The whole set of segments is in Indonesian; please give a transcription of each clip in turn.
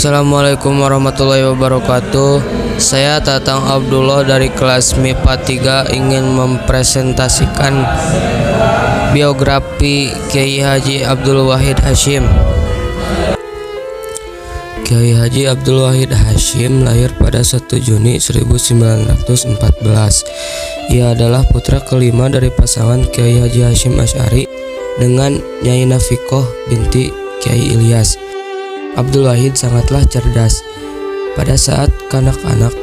Assalamualaikum warahmatullahi wabarakatuh. Saya Tatang Abdullah dari kelas MIPA 3 ingin mempresentasikan biografi Kiai Haji Abdul Wahid Hasyim. Kiai Haji Abdul Wahid Hasyim lahir pada 1 Juni 1914. Ia adalah putra kelima dari pasangan Kiai Haji Hasyim Asy'ari dengan Nyai Nafikoh binti Kiai Ilyas. Abdul Wahid sangatlah cerdas. Pada saat kanak-kanak,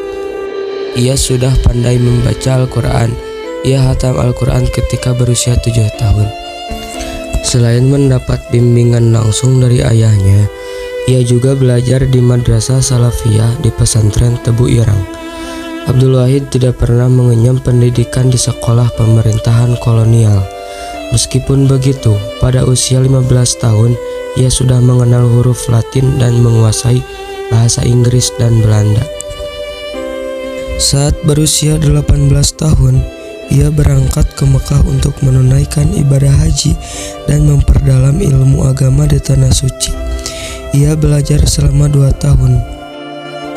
ia sudah pandai membaca Al-Quran. Ia hatam Al-Quran ketika berusia 7 tahun. Selain mendapat bimbingan langsung dari ayahnya, ia juga belajar di Madrasah Salafiyah di pesantren Tebu Irang. Abdul Wahid tidak pernah mengenyam pendidikan di sekolah pemerintahan kolonial. Meskipun begitu, pada usia 15 tahun, ia sudah mengenal huruf Latin dan menguasai bahasa Inggris dan Belanda. Saat berusia 18 tahun, ia berangkat ke Mekah untuk menunaikan ibadah haji dan memperdalam ilmu agama di Tanah Suci. Ia belajar selama 2 tahun.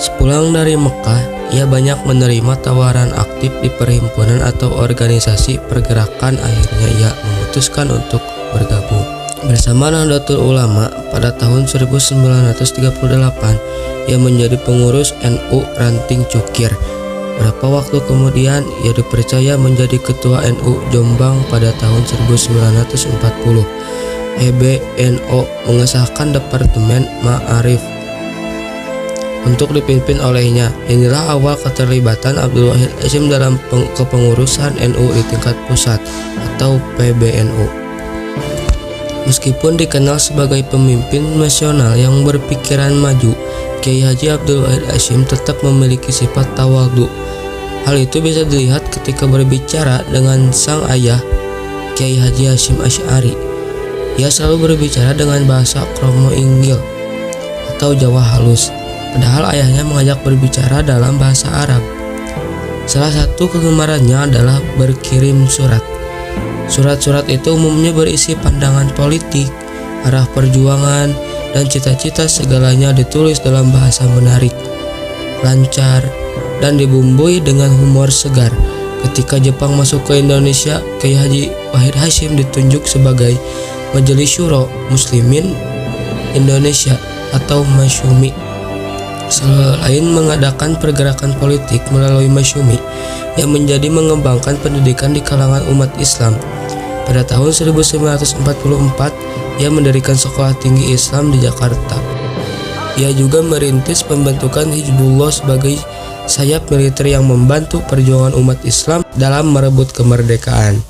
Sepulang dari Mekah, ia banyak menerima tawaran aktif di perhimpunan atau organisasi pergerakan. Akhirnya ia memutuskan untuk bergabung bersama Nahdlatul Ulama. Pada tahun 1938, ia menjadi pengurus NU Ranting Cukir. Beberapa waktu kemudian, ia dipercaya menjadi ketua NU Jombang pada tahun 1940. PBNU mengesahkan Departemen Ma'arif untuk dipimpin olehnya. Inilah awal keterlibatan Abdul Wahid Hasyim dalam kepengurusan NU di tingkat pusat atau PBNU. Meskipun dikenal sebagai pemimpin nasional yang berpikiran maju, Kiai Haji Abdul Wahid Hasyim tetap memiliki sifat tawadhu. Hal itu bisa dilihat ketika berbicara dengan sang ayah, Kiai Haji Hasyim Asy'ari. Ia selalu berbicara dengan bahasa Kromo Inggil atau Jawa halus, padahal ayahnya mengajak berbicara dalam bahasa Arab. Salah satu kegemarannya adalah berkirim surat. Surat-surat itu umumnya berisi pandangan politik, arah perjuangan, dan cita-cita. Segalanya ditulis dalam bahasa menarik, lancar, dan dibumbui dengan humor segar. Ketika Jepang masuk ke Indonesia, Kiai Haji Wahid Hasyim ditunjuk sebagai Majelis Syuro Muslimin Indonesia atau Masyumi. Selain mengadakan pergerakan politik melalui Masyumi, yang menjadi mengembangkan pendidikan di kalangan umat Islam. Pada tahun 1944, ia mendirikan sekolah tinggi Islam di Jakarta. Ia juga merintis pembentukan Hizbullah sebagai sayap militer yang membantu perjuangan umat Islam dalam merebut kemerdekaan.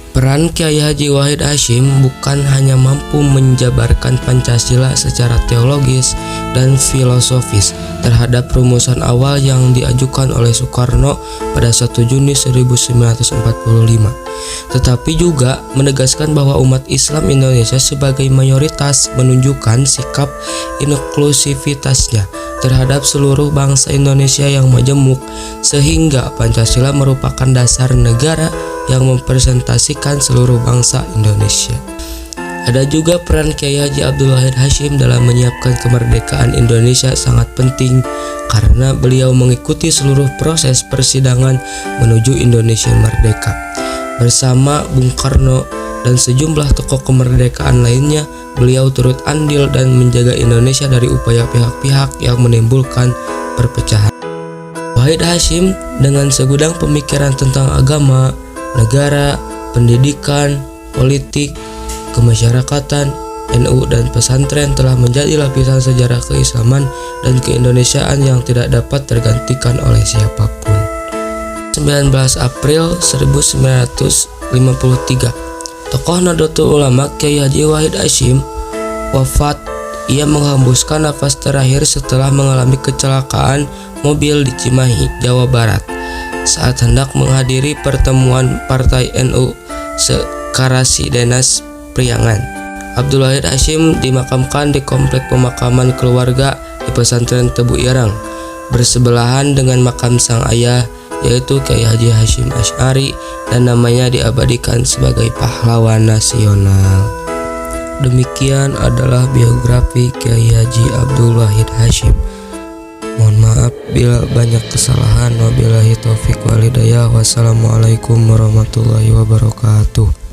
Peran Kiai Haji Wahid Hasyim bukan hanya mampu menjabarkan Pancasila secara teologis dan filosofis terhadap rumusan awal yang diajukan oleh Soekarno pada 1 Juni 1945, tetapi juga menegaskan bahwa umat Islam Indonesia sebagai mayoritas menunjukkan sikap inklusivitasnya terhadap seluruh bangsa Indonesia yang majemuk, sehingga Pancasila merupakan dasar negara yang mempresentasikan seluruh bangsa Indonesia. Ada juga peran Kiai Haji Abdul Wahid Hasyim dalam menyiapkan kemerdekaan Indonesia sangat penting karena beliau mengikuti seluruh proses persidangan menuju Indonesia merdeka. Bersama Bung Karno dan sejumlah tokoh kemerdekaan lainnya, beliau turut andil dan menjaga Indonesia dari upaya pihak-pihak yang menimbulkan perpecahan. Wahid Hasyim dengan segudang pemikiran tentang agama, negara, pendidikan, politik, kemasyarakatan, NU dan pesantren telah menjadi lapisan sejarah keislaman dan keindonesiaan yang tidak dapat tergantikan oleh siapapun. 19 April 1953, tokoh Nahdlatul Ulama Kiai Haji Wahid Hasyim wafat. Ia menghembuskan nafas terakhir setelah mengalami kecelakaan mobil di Cimahi, Jawa Barat, saat hendak menghadiri pertemuan Partai NU se-Karasidenas Priangan. Abdul Wahid Hasyim dimakamkan di komplek pemakaman keluarga di pesantren Tebu Irang, bersebelahan dengan makam sang ayah, yaitu Kiai Haji Hasyim Asy'ari, dan namanya diabadikan sebagai pahlawan nasional. Demikian adalah biografi Kiai Haji Abdul Wahid Hasyim. Mohon maaf bila banyak kesalahan. Wabillahi taufik walhidayah. Wassalamualaikum warahmatullahi wabarakatuh.